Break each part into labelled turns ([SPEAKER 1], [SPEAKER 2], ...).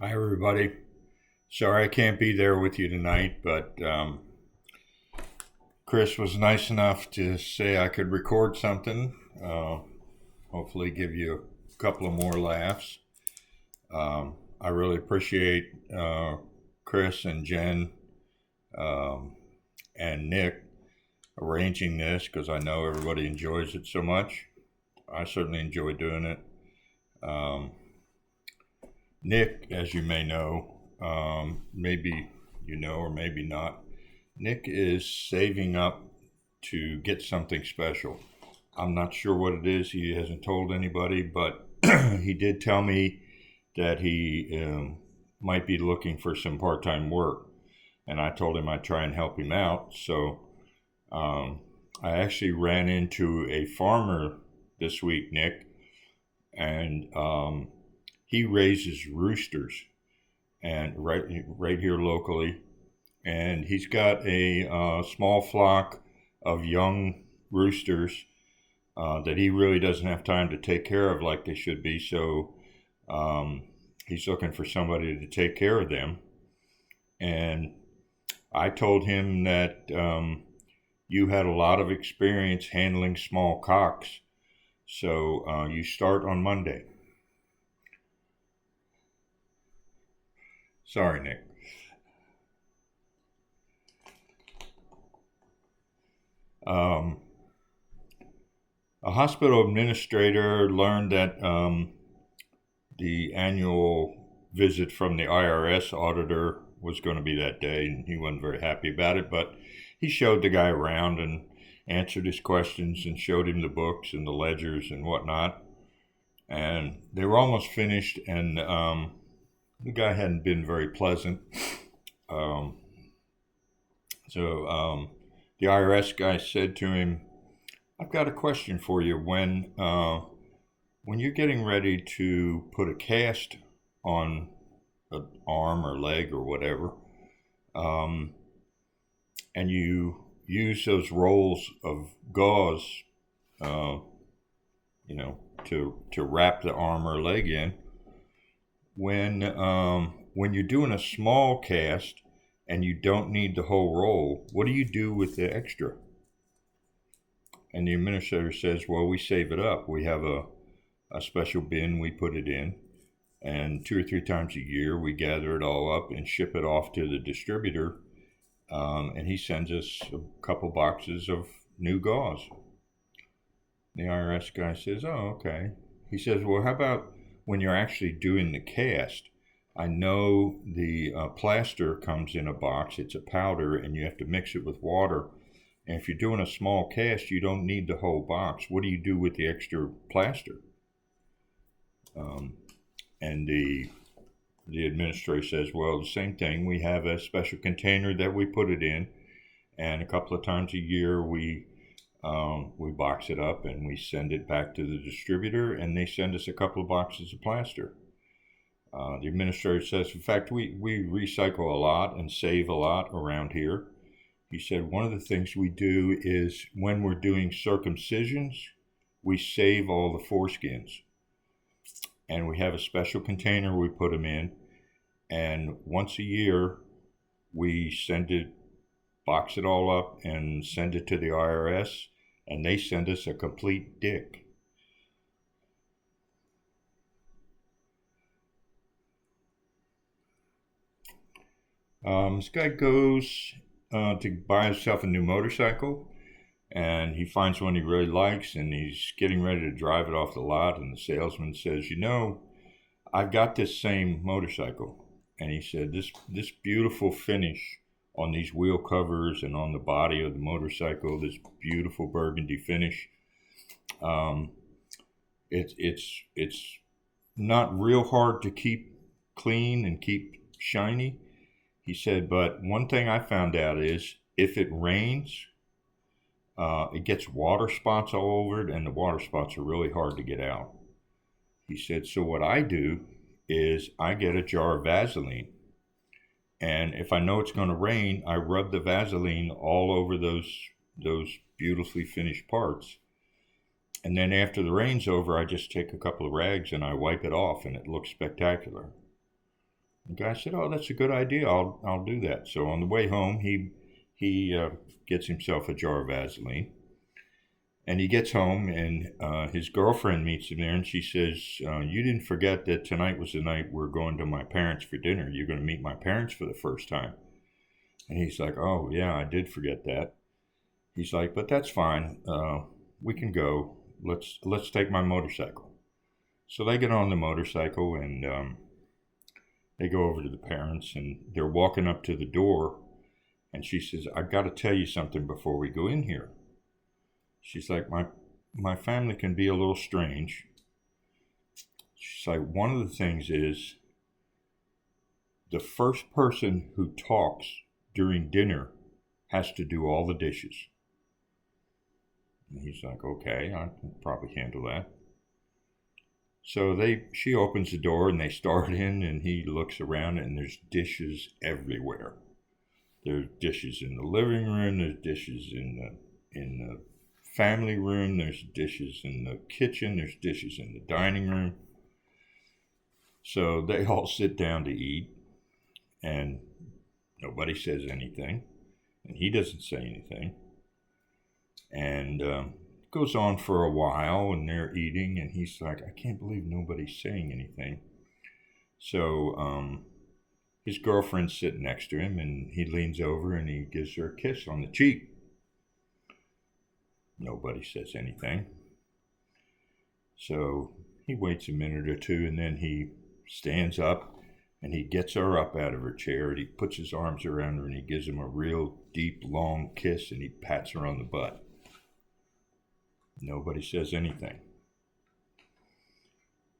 [SPEAKER 1] Hi, everybody. Sorry I can't be there with you tonight, but Chris was nice enough to say I could record something. Hopefully, give you a couple of more laughs. I really appreciate Chris and Jen um, and Nick arranging this because I know everybody enjoys it so much. I certainly enjoy doing it. Um, Nick, as you may know, maybe you know or maybe not, Nick is saving up to get something special. I'm not sure what it is. He hasn't told anybody, but he did tell me that he might be looking for some part time work. And I told him I'd try and help him out. So um, I actually ran into a farmer this week, Nick, and he raises roosters and right here locally, and he's got a small flock of young roosters that he really doesn't have time to take care of like they should be. So um, he's looking for somebody to take care of them. And I told him that you had a lot of experience handling small cocks, so you start on Monday. Sorry, Nick. Um, a hospital administrator learned that the annual visit from the IRS auditor was going to be that day, and he wasn't very happy about it. But he showed the guy around and answered his questions and showed him the books and the ledgers and whatnot. And they were almost finished, and the guy hadn't been very pleasant. Um, so the IRS guy said to him, "I've got a question for you. When you're getting ready to put a cast on an arm or leg or whatever, um, and you use those rolls of gauze, uh, to wrap the arm or leg in, when you're doing a small cast and you don't need the whole roll, what do you do with the extra?" And the administrator says, "Well, we save it up. We have a special bin we put it in, and 2 or 3 times a year we gather it all up and ship it off to the distributor, and he sends us a couple boxes of new gauze." The IRS guy says, "Oh, okay." He says, "Well, how about when you're actually doing the cast? I know the plaster comes in a box. It's a powder, and you have to mix it with water. And if you're doing a small cast, you don't need the whole box. What do you do with the extra plaster?" Um, and the administrator says, "Well, the same thing. We have a special container that we put it in, and a couple of times a year we box it up and we send it back to the distributor, and they send us a couple of boxes of plaster." The administrator says, "In fact, we recycle a lot and save a lot around here." He said, "One of the things we do is when we're doing circumcisions, we save all the foreskins. And we have a special container we put them in. And once a year, we send it, box it all up, and send it to the IRS. And they send us a complete dick." This guy goes to buy himself a new motorcycle, and he finds one he really likes, and he's getting ready to drive it off the lot, and the salesman says, "I've got this same motorcycle." And he said, this beautiful finish on these wheel covers and on the body of the motorcycle, this beautiful burgundy finish, um, it's not real hard to keep clean and keep shiny. He said, "But one thing I found out is if it rains, it gets water spots all over it, and the water spots are really hard to get out." He said, "So what I do is I get a jar of Vaseline, and if I know it's going to rain, I rub the Vaseline all over those beautifully finished parts. And then after the rain's over, I just take a couple of rags and I wipe it off, and it looks spectacular." The guy said, "Oh, that's a good idea. I'll do that." So on the way home, he gets himself a jar of Vaseline, and he gets home, and his girlfriend meets him there, and she says, "You didn't forget that tonight was the night we're going to my parents for dinner. You're going to meet my parents for the first time." And he's like, "Oh yeah, I did forget that." He's like, "But that's fine. We can go. Let's take my motorcycle." So they get on the motorcycle, and they go over to the parents, and they're walking up to the door, and she says, "I've got to tell you something before we go in here." She's like, my family can be a little strange. She's like, one of the things is the first person who talks during dinner has to do all the dishes. And he's like, "Okay, I can probably handle that." So she opens the door and they start in, and he looks around, and there's dishes everywhere. There's dishes in the living room, there's dishes in the family room, there's dishes in the kitchen, there's dishes in the dining room. So they all sit down to eat, and nobody says anything, and he doesn't say anything. And it goes on for a while, and they're eating, and he's like, "I can't believe nobody's saying anything." So his girlfriend's sitting next to him, and he leans over and he gives her a kiss on the cheek. Nobody says anything. So he waits a minute or two, and then he stands up and he gets her up out of her chair, and he puts his arms around her, and he gives him a real deep, long kiss, and he pats her on the butt. Nobody says anything.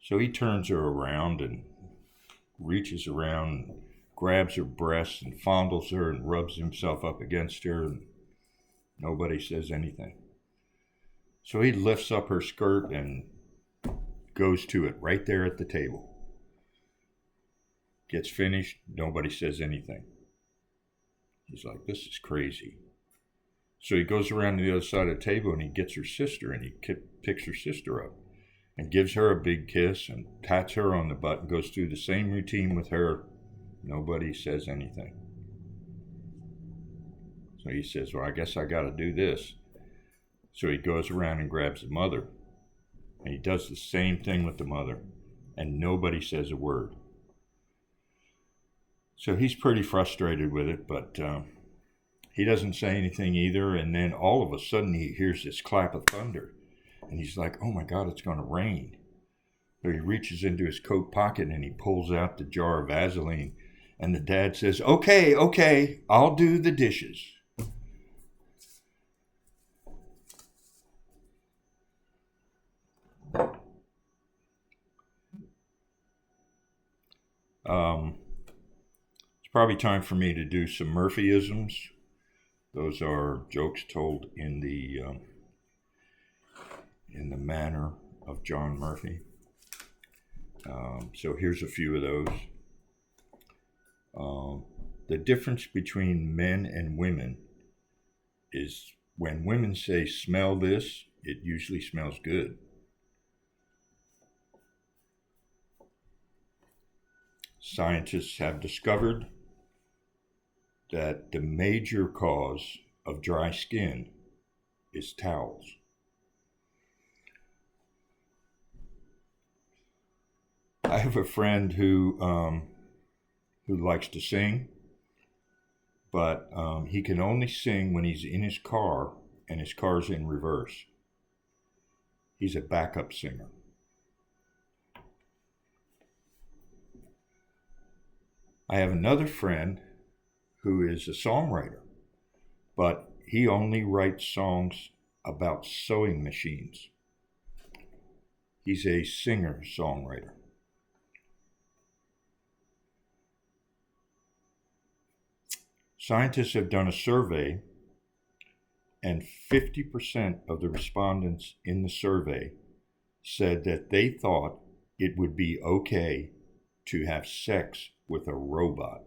[SPEAKER 1] So he turns her around and reaches around, grabs her breasts and fondles her and rubs himself up against her, and nobody says anything. So he lifts up her skirt and goes to it right there at the table. Gets finished, nobody says anything. He's like, "This is crazy." So he goes around to the other side of the table, and he gets her sister, and he picks her sister up and gives her a big kiss and pats her on the butt and goes through the same routine with her. Nobody says anything. So he says, "Well, I guess I got to do this." So he goes around and grabs the mother, and he does the same thing with the mother, and nobody says a word. So he's pretty frustrated with it, but he doesn't say anything either. And then all of a sudden he hears this clap of thunder, and he's like, "Oh my God, it's going to rain." So he reaches into his coat pocket and he pulls out the jar of Vaseline, and the dad says, okay, I'll do the dishes." It's probably time for me to do some Murphyisms. Those are jokes told in the manner of John Murphy. So here's a few of those. The difference between men and women is when women say, "Smell this," it usually smells good. Scientists have discovered that the major cause of dry skin is towels. I have a friend who likes to sing, but he can only sing when he's in his car and his car's in reverse. He's a backup singer. I have another friend who is a songwriter, but he only writes songs about sewing machines. He's a singer-songwriter. Scientists have done a survey, and 50% of the respondents in the survey said that they thought it would be okay to have sex with a robot.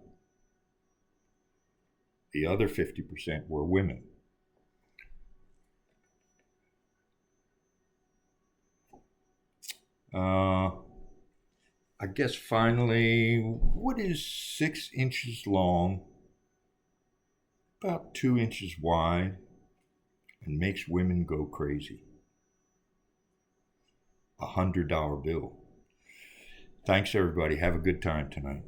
[SPEAKER 1] The other 50% were women. I guess finally, what is 6 inches long, about 2 inches wide, and makes women go crazy? $100 bill. Thanks, everybody. Have a good time tonight.